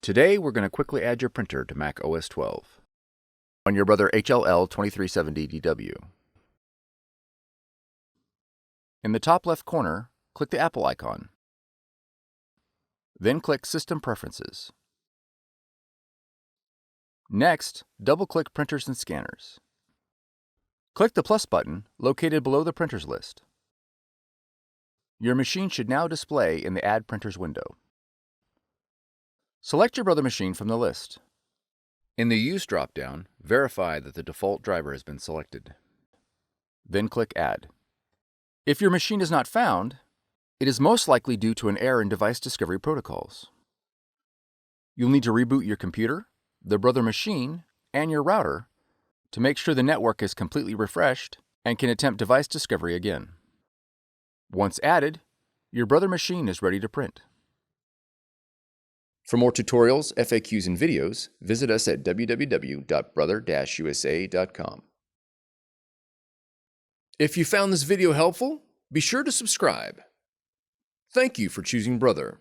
Today, we're going to quickly add your printer to Mac OS 12 on your Brother HLL2370DW. In the top left corner, click the Apple icon. Then click System Preferences. Next, double-click Printers and Scanners. Click the plus button located below the printers list. Your machine should now display in the Add Printers window. Select your Brother machine from the list. In the Use dropdown, verify that the default driver has been selected. Then click Add. If your machine is not found, it is most likely due to an error in device discovery protocols. You'll need to reboot your computer, the Brother machine, and your router to make sure the network is completely refreshed and can attempt device discovery again. Once added, your Brother machine is ready to print. For more tutorials, FAQs, and videos, visit us at www.brother-usa.com. If you found this video helpful, be sure to subscribe. Thank you for choosing Brother.